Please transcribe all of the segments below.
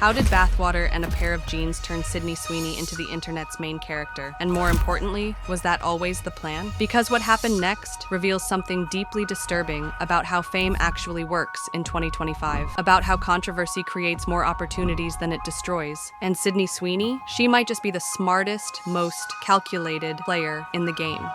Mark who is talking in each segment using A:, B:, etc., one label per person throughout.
A: How did bathwater and a pair of jeans turn Sydney Sweeney into the internet's main character? And more importantly, was that always the plan? Because what happened next reveals something deeply disturbing about how fame actually works in 2025, about how controversy creates more opportunities than it destroys. And Sydney Sweeney, she might just be the smartest, most calculated player in the game.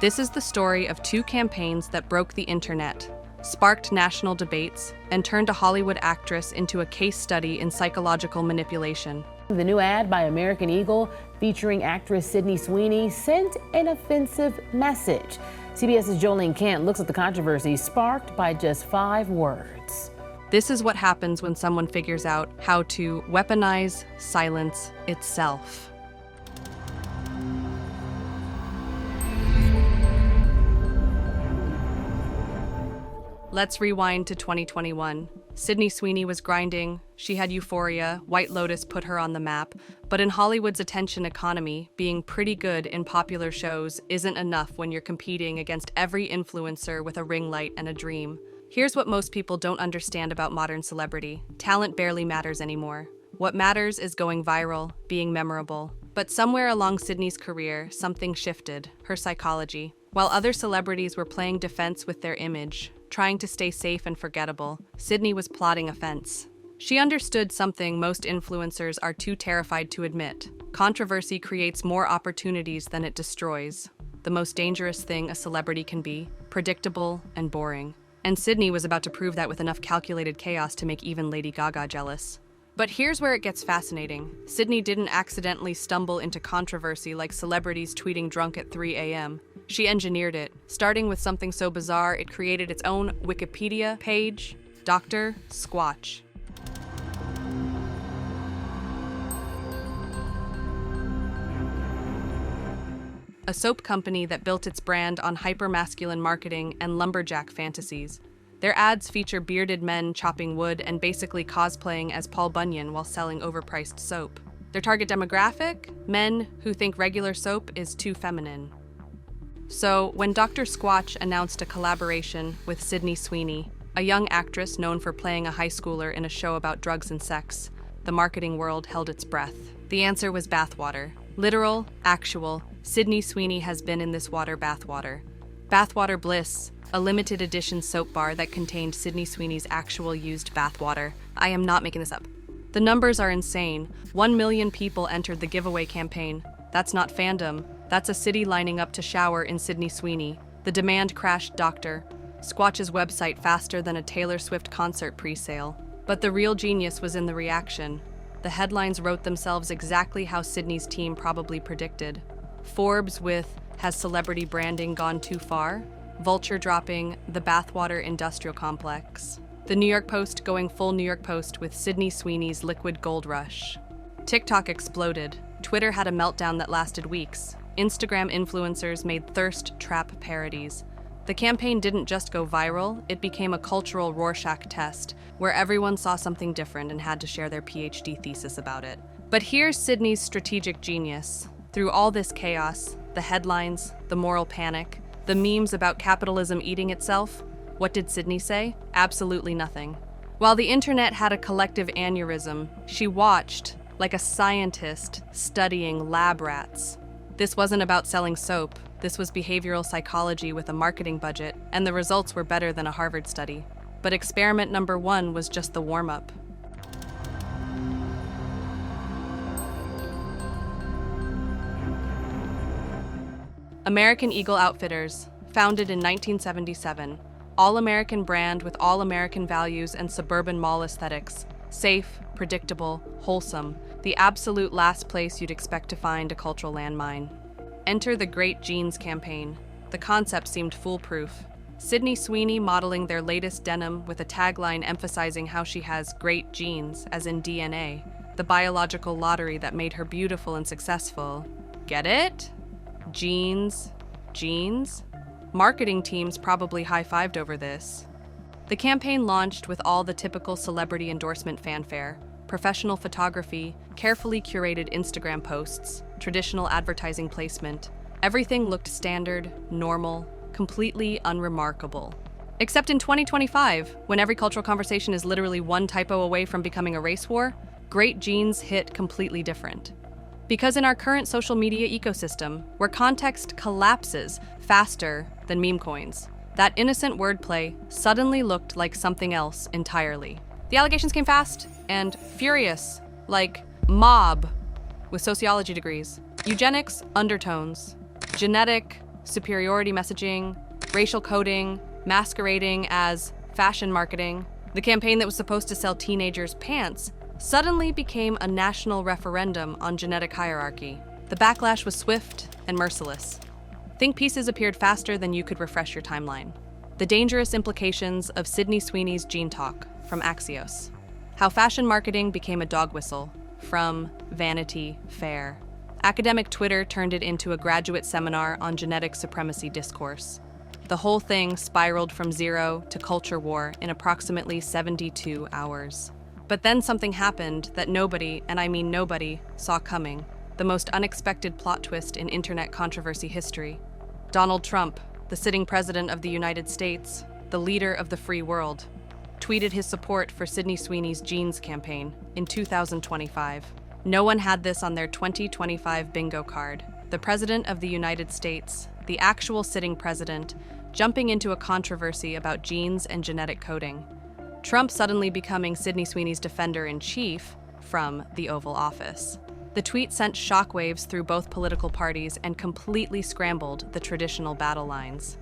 A: This is the story of two campaigns that broke the internet, sparked national debates, and turned a Hollywood actress into a case study in psychological manipulation.
B: The new ad by American Eagle featuring actress Sydney Sweeney sent an offensive message. CBS's Jolene Kent looks at the controversy sparked by just 5 words.
A: This is what happens when someone figures out how to weaponize silence itself. Let's rewind to 2021. Sydney Sweeney was grinding, she had Euphoria, White Lotus put her on the map, but in Hollywood's attention economy, being pretty good in popular shows isn't enough when you're competing against every influencer with a ring light and a dream. Here's what most people don't understand about modern celebrity. Talent barely matters anymore. What matters is going viral, being memorable. But somewhere along Sydney's career, something shifted, her psychology. While other celebrities were playing defense with their image, trying to stay safe and forgettable, Sydney was plotting offense. She understood something most influencers are too terrified to admit. Controversy creates more opportunities than it destroys. The most dangerous thing a celebrity can be, predictable and boring. And Sydney was about to prove that with enough calculated chaos to make even Lady Gaga jealous. But here's where it gets fascinating. Sydney didn't accidentally stumble into controversy like celebrities tweeting drunk at 3 a.m. She engineered it, starting with something so bizarre it created its own Wikipedia page, Dr. Squatch. A soap company that built its brand on hyper-masculine marketing and lumberjack fantasies. Their ads feature bearded men chopping wood and basically cosplaying as Paul Bunyan while selling overpriced soap. Their target demographic? Men who think regular soap is too feminine. So, when Dr. Squatch announced a collaboration with Sydney Sweeney, a young actress known for playing a high schooler in a show about drugs and sex, the marketing world held its breath. The answer was bathwater. Literal, actual, Sydney Sweeney has been in this water bathwater. Bathwater Bliss, a limited edition soap bar that contained Sydney Sweeney's actual used bathwater. I am not making this up. The numbers are insane. 1 million people entered the giveaway campaign. That's not fandom. That's a city lining up to shower in Sydney Sweeney. The demand crashed Dr. Squatch's website faster than a Taylor Swift concert pre-sale. But the real genius was in the reaction. The headlines wrote themselves exactly how Sydney's team probably predicted. Forbes with, "Has celebrity branding gone too far?" Vulture dropping, "The bathwater industrial complex." The New York Post going full New York Post with Sydney Sweeney's liquid gold rush. TikTok exploded. Twitter had a meltdown that lasted weeks. Instagram influencers made thirst trap parodies. The campaign didn't just go viral, it became a cultural Rorschach test, where everyone saw something different and had to share their PhD thesis about it. But here's Sydney's strategic genius. Through all this chaos, the headlines, the moral panic, the memes about capitalism eating itself, what did Sydney say? Absolutely nothing. While the internet had a collective aneurysm, she watched, like a scientist studying lab rats. This wasn't about selling soap. This was behavioral psychology with a marketing budget, and the results were better than a Harvard study. But experiment number 1 was just the warm-up. American Eagle Outfitters, founded in 1977. All-American brand with all-American values and suburban mall aesthetics. Safe, predictable, wholesome. The absolute last place you'd expect to find a cultural landmine. Enter the Great Jeans campaign. The concept seemed foolproof. Sydney Sweeney modeling their latest denim with a tagline emphasizing how she has great genes, as in DNA, the biological lottery that made her beautiful and successful. Get it? Jeans. Marketing teams probably high-fived over this. The campaign launched with all the typical celebrity endorsement fanfare, professional photography, carefully curated Instagram posts, traditional advertising placement. Everything looked standard, normal, completely unremarkable. Except in 2025, when every cultural conversation is literally one typo away from becoming a race war, great genes hit completely different. Because in our current social media ecosystem, where context collapses faster than meme coins, that innocent wordplay suddenly looked like something else entirely. The allegations came fast and furious, like mob with sociology degrees, eugenics undertones, genetic superiority messaging, racial coding, masquerading as fashion marketing. The campaign that was supposed to sell teenagers pants suddenly became a national referendum on genetic hierarchy. The backlash was swift and merciless. Think pieces appeared faster than you could refresh your timeline. The dangerous implications of Sydney Sweeney's Gene Talk from Axios. How fashion marketing became a dog whistle from Vanity Fair. Academic Twitter turned it into a graduate seminar on genetic supremacy discourse. The whole thing spiraled from zero to culture war in approximately 72 hours. But then something happened that nobody, and I mean nobody, saw coming. The most unexpected plot twist in internet controversy history. Donald Trump, the sitting president of the United States, the leader of the free world, tweeted his support for Sydney Sweeney's Genes campaign in 2025. No one had this on their 2025 bingo card. The President of the United States, the actual sitting president, jumping into a controversy about genes and genetic coding. Trump suddenly becoming Sydney Sweeney's defender-in-chief from the Oval Office. The tweet sent shockwaves through both political parties and completely scrambled the traditional battle lines.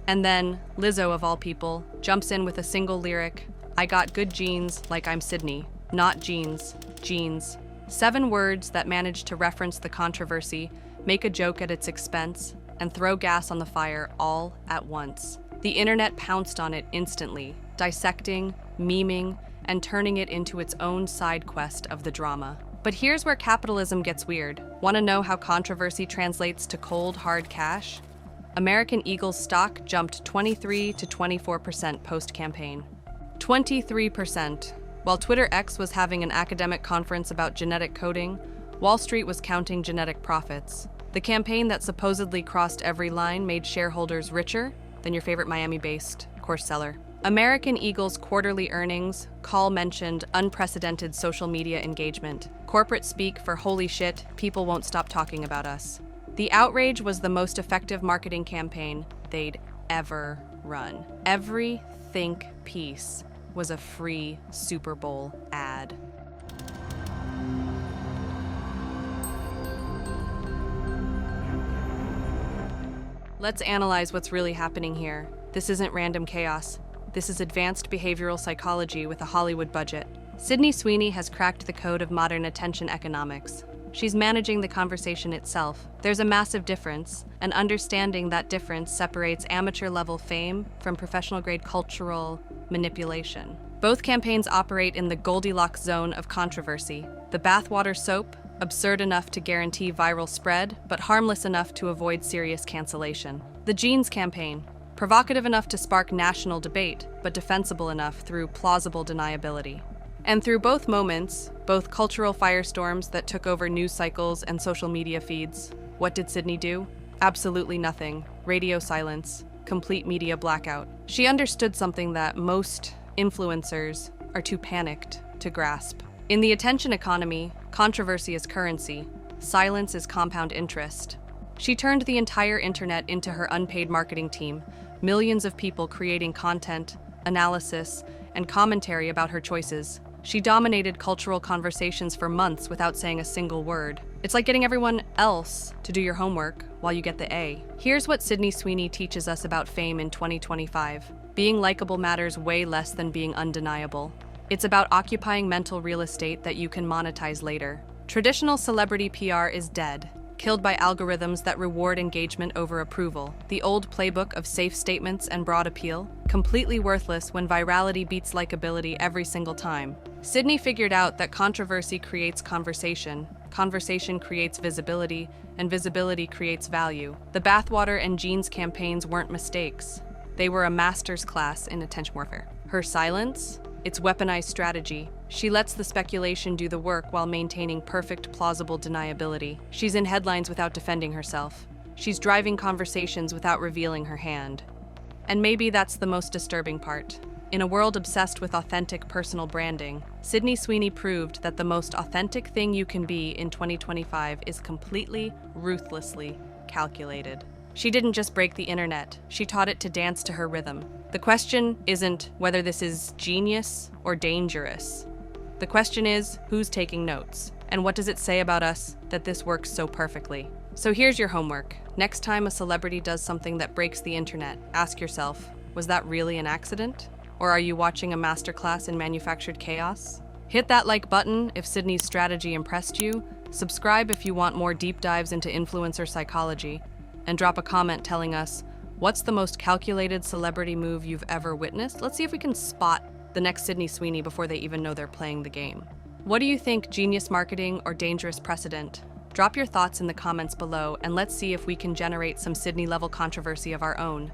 A: And then, Lizzo of all people, jumps in with a single lyric, "I got good genes like I'm Sydney, not jeans, genes." 7 words that managed to reference the controversy, make a joke at its expense, and throw gas on the fire all at once. The internet pounced on it instantly, dissecting, memeing, and turning it into its own side quest of the drama. But here's where capitalism gets weird. Want to know how controversy translates to cold, hard cash? American Eagle's stock jumped 23 to 24% post-campaign. 23%. While Twitter X was having an academic conference about genetic coding, Wall Street was counting genetic profits. The campaign that supposedly crossed every line made shareholders richer than your favorite Miami-based course seller. American Eagle's quarterly earnings call mentioned unprecedented social media engagement. Corporate speak for "holy shit, people won't stop talking about us." The outrage was the most effective marketing campaign they'd ever run. Every think piece was a free Super Bowl ad. Let's analyze what's really happening here. This isn't random chaos. This is advanced behavioral psychology with a Hollywood budget. Sydney Sweeney has cracked the code of modern attention economics. She's managing the conversation itself. There's a massive difference, and understanding that difference separates amateur-level fame from professional-grade cultural manipulation. Both campaigns operate in the Goldilocks zone of controversy. The bathwater soap, absurd enough to guarantee viral spread, but harmless enough to avoid serious cancellation. The Genes campaign, provocative enough to spark national debate, but defensible enough through plausible deniability. And through both moments, both cultural firestorms that took over news cycles and social media feeds, what did Sydney do? Absolutely nothing. Radio silence. Complete media blackout. She understood something that most influencers are too panicked to grasp. In the attention economy, controversy is currency. Silence is compound interest. She turned the entire internet into her unpaid marketing team, millions of people creating content, analysis, and commentary about her choices. She dominated cultural conversations for months without saying a single word. It's like getting everyone else to do your homework while you get the A. Here's what Sydney Sweeney teaches us about fame in 2025. Being likable matters way less than being undeniable. It's about occupying mental real estate that you can monetize later. Traditional celebrity PR is dead, killed by algorithms that reward engagement over approval. The old playbook of safe statements and broad appeal, completely worthless when virality beats likability every single time. Sydney figured out that controversy creates conversation, conversation creates visibility, and visibility creates value. The bathwater and Genes campaigns weren't mistakes. They were a master's class in attention warfare. Her silence? It's weaponized strategy. She lets the speculation do the work while maintaining perfect, plausible deniability. She's in headlines without defending herself. She's driving conversations without revealing her hand. And maybe that's the most disturbing part. In a world obsessed with authentic personal branding, Sydney Sweeney proved that the most authentic thing you can be in 2025 is completely, ruthlessly calculated. She didn't just break the internet, she taught it to dance to her rhythm. The question isn't whether this is genius or dangerous. The question is, who's taking notes? And what does it say about us that this works so perfectly? So here's your homework. Next time a celebrity does something that breaks the internet, ask yourself, was that really an accident? Or are you watching a masterclass in manufactured chaos? Hit that like button if Sydney's strategy impressed you, subscribe if you want more deep dives into influencer psychology, and drop a comment telling us, what's the most calculated celebrity move you've ever witnessed? Let's see if we can spot the next Sydney Sweeney before they even know they're playing the game. What do you think, genius marketing or dangerous precedent? Drop your thoughts in the comments below and let's see if we can generate some Sydney-level controversy of our own.